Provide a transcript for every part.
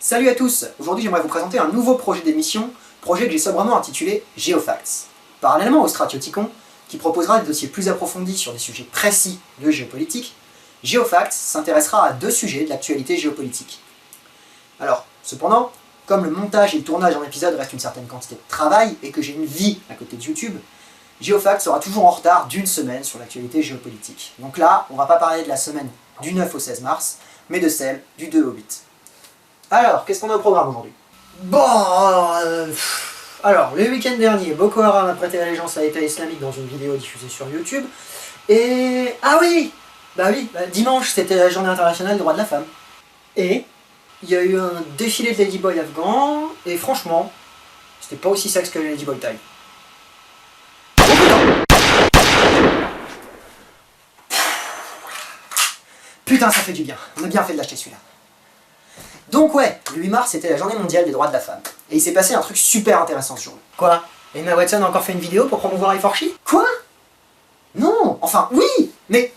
Salut à tous. Aujourd'hui j'aimerais vous présenter un nouveau projet d'émission, projet que j'ai sobrement intitulé Géofacts. Parallèlement au Stratioticon, qui proposera des dossiers plus approfondis sur des sujets précis de géopolitique, Géofacts s'intéressera à deux sujets de l'actualité géopolitique. Alors, cependant, comme le montage et le tournage en épisode restent une certaine quantité de travail et que j'ai une vie à côté de YouTube, Géofacts sera toujours en retard d'une semaine sur l'actualité géopolitique. Donc là, on va pas parler de la semaine du 9 au 16 mars, mais de celle du 2 au 8. Alors, qu'est-ce qu'on a au programme aujourd'hui? Bon, alors, le week-end dernier, Boko Haram a prêté allégeance à l'État islamique dans une vidéo diffusée sur YouTube. Et... ah oui, dimanche, c'était la journée internationale des droits de la femme. Et il y a eu un défilé de Ladyboy afghan, et franchement, c'était pas aussi sexe que les Ladyboy Thai. Putain, ça fait du bien. On a bien fait de l'acheter celui-là. Donc ouais, le 8 mars c'était la journée mondiale des droits de la femme. Et il s'est passé un truc super intéressant ce jour-là. Quoi? Emma Watson a encore fait une vidéo pour promouvoir A4she? Quoi? Non, enfin oui, mais...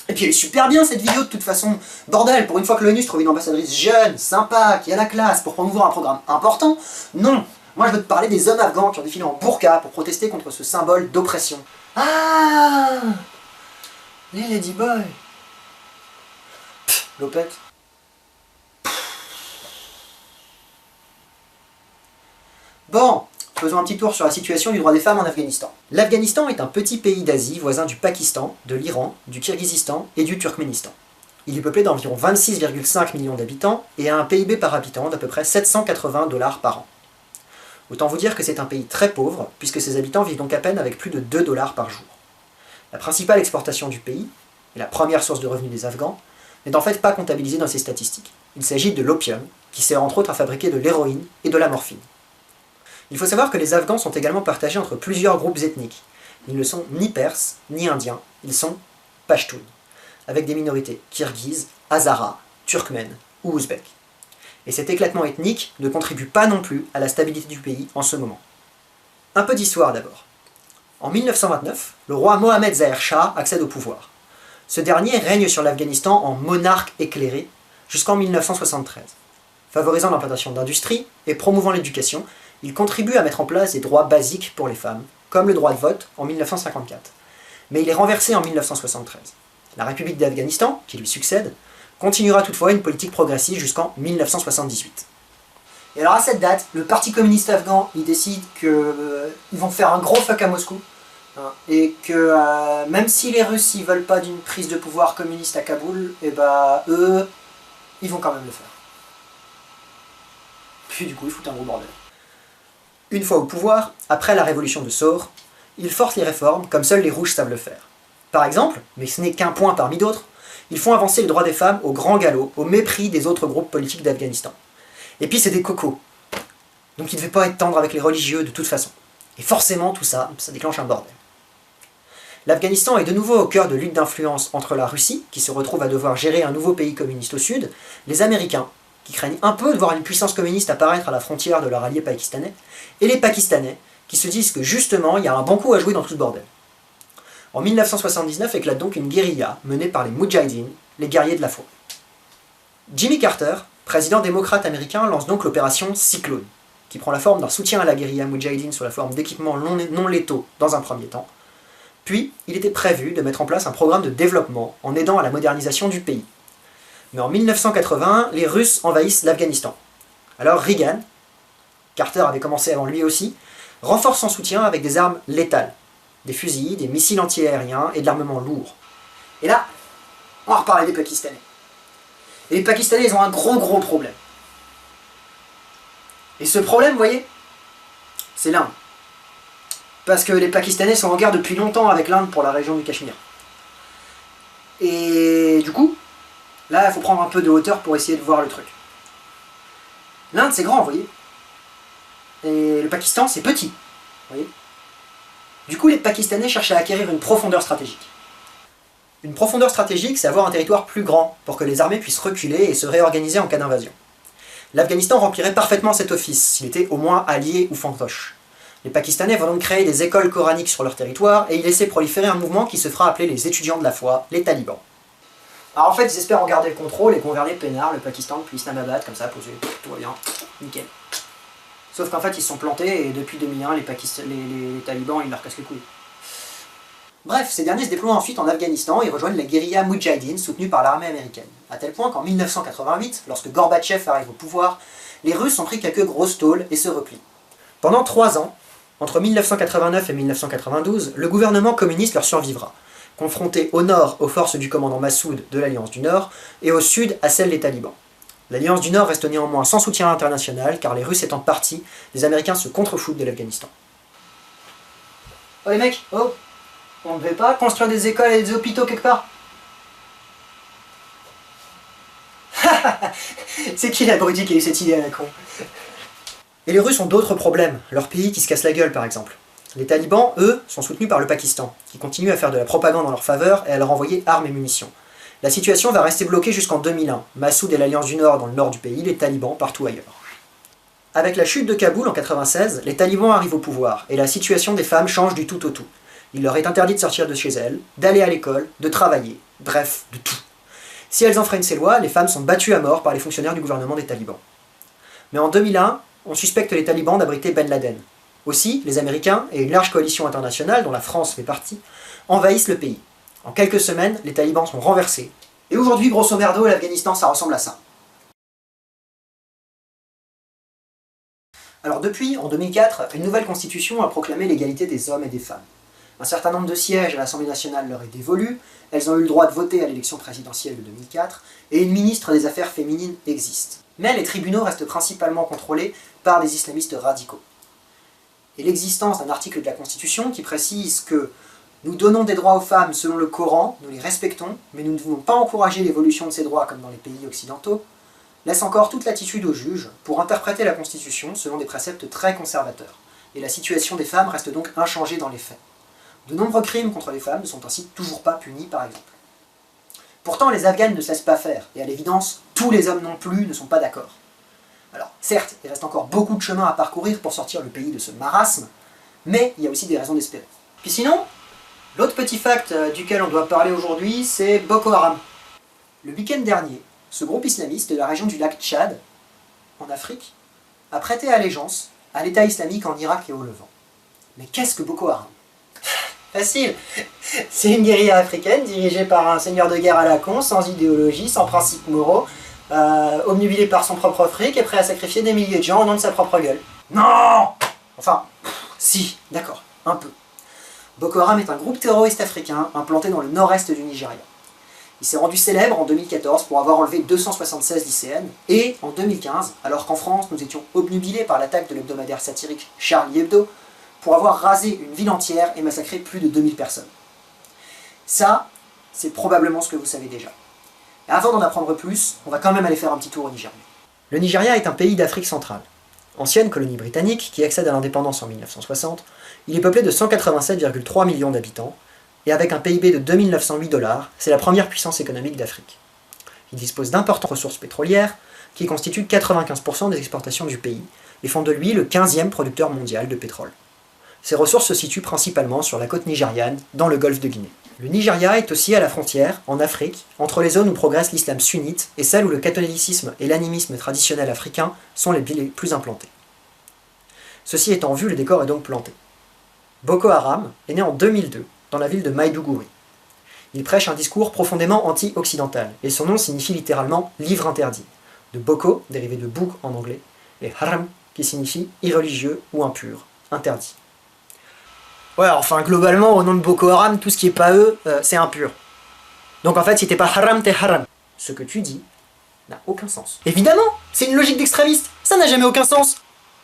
Et puis elle est super bien cette vidéo de toute façon. Bordel, pour une fois que l'ONU se trouve une ambassadrice jeune, sympa, qui a la classe pour promouvoir un programme important, non. Moi je veux te parler des hommes afghans qui ont défilé en burqa pour protester contre ce symbole d'oppression. Ah, les ladyboys. Lopette. Bon, faisons un petit tour sur la situation du droit des femmes en Afghanistan. L'Afghanistan est un petit pays d'Asie, voisin du Pakistan, de l'Iran, du Kirghizistan et du Turkménistan. Il est peuplé d'environ 26,5 millions d'habitants et a un PIB par habitant d'à peu près 780 $ par an. Autant vous dire que c'est un pays très pauvre, puisque ses habitants vivent donc à peine avec plus de 2 $ par jour. La principale exportation du pays, et la première source de revenus des Afghans, n'est en fait pas comptabilisée dans ces statistiques. Il s'agit de l'opium, qui sert entre autres à fabriquer de l'héroïne et de la morphine. Il faut savoir que les Afghans sont également partagés entre plusieurs groupes ethniques. Ils ne sont ni perses, ni indiens, ils sont pashtuns, avec des minorités kirghizes, hazaras, turkmènes ou ouzbeks. Et cet éclatement ethnique ne contribue pas non plus à la stabilité du pays en ce moment. Un peu d'histoire d'abord. En 1929, le roi Mohammed Zahir Shah accède au pouvoir. Ce dernier règne sur l'Afghanistan en monarque éclairé jusqu'en 1973. Favorisant l'implantation d'industries et promouvant l'éducation, il contribue à mettre en place des droits basiques pour les femmes, comme le droit de vote en 1954. Mais il est renversé en 1973. La République d'Afghanistan, qui lui succède, continuera toutefois une politique progressiste jusqu'en 1978. Et alors à cette date, le Parti communiste afghan, il décide qu'ils vont faire un gros fuck à Moscou, et que même si les Russes ils veulent pas d'une prise de pouvoir communiste à Kaboul, et bah eux, ils vont quand même le faire. Puis du coup, ils foutent un gros bordel. Une fois au pouvoir, après la révolution de Sor, ils forcent les réformes comme seuls les rouges savent le faire. Par exemple, mais ce n'est qu'un point parmi d'autres, ils font avancer le droit des femmes au grand galop, au mépris des autres groupes politiques d'Afghanistan. Et puis c'est des cocos. Donc ils ne devaient pas être tendres avec les religieux de toute façon. Et forcément tout ça, ça déclenche un bordel. L'Afghanistan est de nouveau au cœur de luttes d'influence entre la Russie, qui se retrouve à devoir gérer un nouveau pays communiste au sud, les Américains, qui craignent un peu de voir une puissance communiste apparaître à la frontière de leur allié pakistanais, et les Pakistanais, qui se disent que justement il y a un bon coup à jouer dans tout ce bordel. En 1979 éclate donc une guérilla menée par les Moudjahidines, les guerriers de la foi. Jimmy Carter, président démocrate américain, lance donc l'opération Cyclone, qui prend la forme d'un soutien à la guérilla Moudjahidine sous la forme d'équipements non létaux dans un premier temps. Puis, il était prévu de mettre en place un programme de développement en aidant à la modernisation du pays. Mais en 1980, les Russes envahissent l'Afghanistan. Alors Reagan, Carter avait commencé avant lui aussi, renforce son soutien avec des armes létales, des fusils, des missiles anti-aériens et de l'armement lourd. Et là, on va reparler des Pakistanais. Et les Pakistanais, ils ont un gros problème. Et ce problème, vous voyez, c'est l'Inde. Parce que les Pakistanais sont en guerre depuis longtemps avec l'Inde pour la région du Cachemire. Et du coup, là, il faut prendre un peu de hauteur pour essayer de voir le truc. L'Inde, c'est grand, vous voyez. Et le Pakistan, c'est petit, vous voyez. Du coup, les Pakistanais cherchent à acquérir une profondeur stratégique. Une profondeur stratégique, c'est avoir un territoire plus grand, pour que les armées puissent reculer et se réorganiser en cas d'invasion. L'Afghanistan remplirait parfaitement cet office, s'il était au moins allié ou fantoche. Les Pakistanais vont donc créer des écoles coraniques sur leur territoire et y laisser proliférer un mouvement qui se fera appeler les étudiants de la foi, les talibans. Alors en fait, ils espèrent en garder le contrôle et gouverner peinard le Pakistan depuis Islamabad, comme ça, posé, tout va bien, nickel. Sauf qu'en fait, ils se sont plantés et depuis 2001, les talibans, ils leur cassent les couilles. Bref, ces derniers se déploient ensuite en Afghanistan et rejoignent la guérilla Moudjahidine soutenue par l'armée américaine. À tel point qu'en 1988, lorsque Gorbatchev arrive au pouvoir, les Russes ont pris quelques grosses tôles et se replient. Pendant 3 ans, entre 1989 et 1992, le gouvernement communiste leur survivra, confronté au nord aux forces du commandant Massoud de l'Alliance du Nord et au sud à celles des talibans. L'Alliance du Nord reste néanmoins sans soutien international car les Russes étant partis, les Américains se contrefoutent de l'Afghanistan. Oh les mecs, oh, on ne devait pas construire des écoles et des hôpitaux quelque part? C'est qui l'abruti qui a eu cette idée à la con? Et les Russes ont d'autres problèmes, leur pays qui se casse la gueule par exemple. Les talibans, eux, sont soutenus par le Pakistan, qui continue à faire de la propagande en leur faveur et à leur envoyer armes et munitions. La situation va rester bloquée jusqu'en 2001, Massoud et l'Alliance du Nord dans le nord du pays, les talibans partout ailleurs. Avec la chute de Kaboul en 1996, les talibans arrivent au pouvoir, et la situation des femmes change du tout au tout. Il leur est interdit de sortir de chez elles, d'aller à l'école, de travailler, bref, de tout. Si elles enfreignent ces lois, les femmes sont battues à mort par les fonctionnaires du gouvernement des talibans. Mais en 2001, on suspecte les talibans d'abriter Ben Laden. Aussi, les Américains et une large coalition internationale, dont la France fait partie, envahissent le pays. En quelques semaines, les talibans sont renversés. Et aujourd'hui, grosso merdo, l'Afghanistan, ça ressemble à ça. Alors depuis, en 2004, une nouvelle constitution a proclamé l'égalité des hommes et des femmes. Un certain nombre de sièges à l'Assemblée nationale leur est dévolu, elles ont eu le droit de voter à l'élection présidentielle de 2004, et une ministre des Affaires féminines existe. Mais les tribunaux restent principalement contrôlés par des islamistes radicaux. Et l'existence d'un article de la Constitution qui précise que nous donnons des droits aux femmes selon le Coran, nous les respectons, mais nous ne voulons pas encourager l'évolution de ces droits comme dans les pays occidentaux, laisse encore toute latitude aux juges pour interpréter la Constitution selon des préceptes très conservateurs. Et la situation des femmes reste donc inchangée dans les faits. De nombreux crimes contre les femmes ne sont ainsi toujours pas punis, par exemple. Pourtant, les Afghanes ne se laissent pas faire, et à l'évidence, tous les hommes non plus ne sont pas d'accord. Alors, certes, il reste encore beaucoup de chemin à parcourir pour sortir le pays de ce marasme, mais il y a aussi des raisons d'espérer. Puis sinon, l'autre petit fact duquel on doit parler aujourd'hui, c'est Boko Haram. Le week-end dernier, ce groupe islamiste de la région du lac Tchad, en Afrique, a prêté allégeance à l'État islamique en Irak et au Levant. Mais qu'est-ce que Boko Haram? Facile. C'est une guérilla africaine dirigée par un seigneur de guerre à la con, sans idéologie, sans principes moraux, obnubilé par son propre fric et prêt à sacrifier des milliers de gens au nom de sa propre gueule. Non! Enfin, si, d'accord, un peu. Boko Haram est un groupe terroriste africain implanté dans le nord-est du Nigeria. Il s'est rendu célèbre en 2014 pour avoir enlevé 276 lycéennes, et en 2015, alors qu'en France nous étions obnubilés par l'attaque de l'hebdomadaire satirique Charlie Hebdo, pour avoir rasé une ville entière et massacré plus de 2000 personnes. Ça, c'est probablement ce que vous savez déjà. Et avant d'en apprendre plus, on va quand même aller faire un petit tour au Nigeria. Le Nigeria est un pays d'Afrique centrale. Ancienne colonie britannique qui accède à l'indépendance en 1960, il est peuplé de 187,3 millions d'habitants, et avec un PIB de 2 908 $, c'est la première puissance économique d'Afrique. Il dispose d'importantes ressources pétrolières, qui constituent 95% des exportations du pays, et font de lui le 15e producteur mondial de pétrole. Ces ressources se situent principalement sur la côte nigériane, dans le golfe de Guinée. Le Nigeria est aussi à la frontière, en Afrique, entre les zones où progresse l'islam sunnite et celles où le catholicisme et l'animisme traditionnel africain sont les plus implantés. Ceci étant vu, le décor est donc planté. Boko Haram est né en 2002, dans la ville de Maiduguri. Il prêche un discours profondément anti-occidental, et son nom signifie littéralement « livre interdit », de Boko, dérivé de book en anglais, et Haram, qui signifie « irreligieux » ou « impur », interdit. Ouais, enfin, globalement, au nom de Boko Haram, tout ce qui est pas eux, c'est impur. Donc en fait, si t'es pas haram, t'es haram. Ce que tu dis n'a aucun sens. Évidemment, c'est une logique d'extrémiste, ça n'a jamais aucun sens.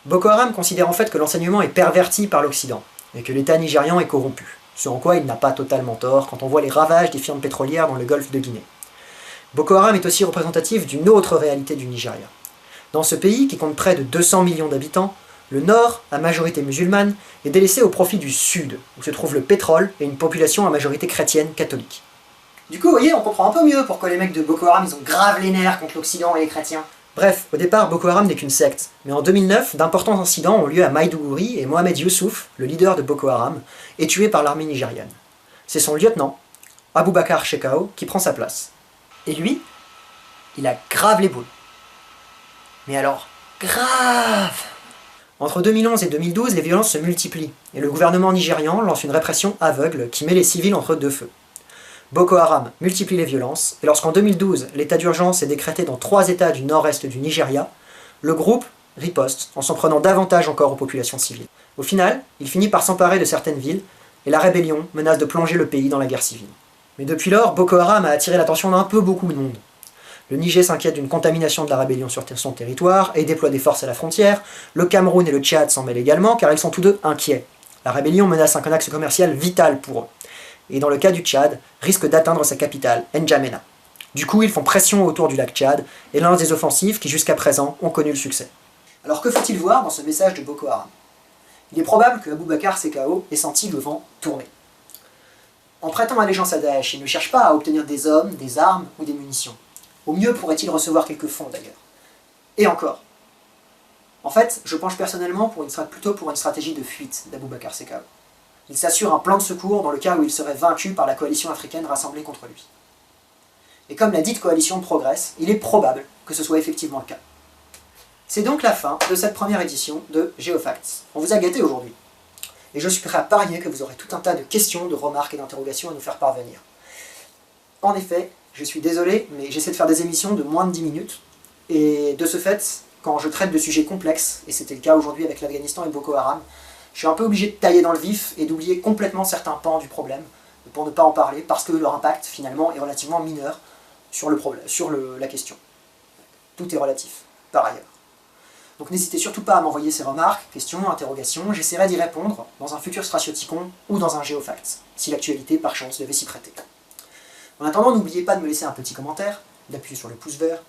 Boko Haram considère en fait que l'enseignement est perverti par l'Occident, et que l'État nigérian est corrompu. Ce en quoi il n'a pas totalement tort quand on voit les ravages des firmes pétrolières dans le golfe de Guinée. Boko Haram est aussi représentatif d'une autre réalité du Nigeria. Dans ce pays, qui compte près de 200 millions d'habitants, le nord, à majorité musulmane, est délaissé au profit du sud, où se trouve le pétrole et une population à majorité chrétienne catholique. Du coup, vous voyez, on comprend un peu mieux pourquoi les mecs de Boko Haram ils ont grave les nerfs contre l'Occident et les chrétiens. Bref, au départ, Boko Haram n'est qu'une secte, mais en 2009, d'importants incidents ont lieu à Maiduguri et Mohamed Youssouf, le leader de Boko Haram, est tué par l'armée nigériane. C'est son lieutenant, Abubakar Shekau, qui prend sa place. Et lui, il a grave les boules. Mais alors, grave! Entre 2011 et 2012, les violences se multiplient, et le gouvernement nigérian lance une répression aveugle qui met les civils entre deux feux. Boko Haram multiplie les violences, et lorsqu'en 2012, l'état d'urgence est décrété dans 3 États du nord-est du Nigeria, le groupe riposte en s'en prenant davantage encore aux populations civiles. Au final, il finit par s'emparer de certaines villes, et la rébellion menace de plonger le pays dans la guerre civile. Mais depuis lors, Boko Haram a attiré l'attention d'un peu beaucoup de monde. Le Niger s'inquiète d'une contamination de la rébellion sur son territoire et déploie des forces à la frontière. Le Cameroun et le Tchad s'en mêlent également car ils sont tous deux inquiets. La rébellion menace un axe commercial vital pour eux. Et dans le cas du Tchad, risque d'atteindre sa capitale, N'Djamena. Du coup, ils font pression autour du lac Tchad et lancent des offensives qui jusqu'à présent ont connu le succès. Alors que faut-il voir dans ce message de Boko Haram? Il est probable que Abubakar Shekau ait senti le vent tourner. En prêtant allégeance à Daesh, il ne cherche pas à obtenir des hommes, des armes ou des munitions. Au mieux pourrait-il recevoir quelques fonds d'ailleurs. Et encore. En fait, je penche personnellement plutôt pour une stratégie de fuite d'Abubakar Shekau. Il s'assure un plan de secours dans le cas où il serait vaincu par la coalition africaine rassemblée contre lui. Et comme la dite coalition progresse, il est probable que ce soit effectivement le cas. C'est donc la fin de cette première édition de GeoFacts. On vous a gâté aujourd'hui. Et je suis prêt à parier que vous aurez tout un tas de questions, de remarques et d'interrogations à nous faire parvenir. En effet, je suis désolé, mais j'essaie de faire des émissions de moins de 10 minutes, et de ce fait, quand je traite de sujets complexes, et c'était le cas aujourd'hui avec l'Afghanistan et Boko Haram, je suis un peu obligé de tailler dans le vif et d'oublier complètement certains pans du problème, pour ne pas en parler, parce que leur impact, finalement, est relativement mineur sur la question. Tout est relatif, par ailleurs. Donc n'hésitez surtout pas à m'envoyer ces remarques, questions, interrogations, j'essaierai d'y répondre dans un futur Stratioticon ou dans un GeoFacts, si l'actualité, par chance, devait s'y prêter. En attendant, n'oubliez pas de me laisser un petit commentaire, d'appuyer sur le pouce vert,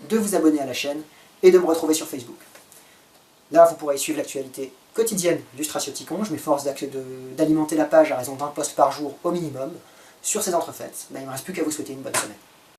de vous abonner à la chaîne et de me retrouver sur Facebook. Là, vous pourrez suivre l'actualité quotidienne du Stratioticon. Je m'efforce d'alimenter la page à raison d'un post par jour au minimum. Sur ces entrefaites, il ne me reste plus qu'à vous souhaiter une bonne semaine.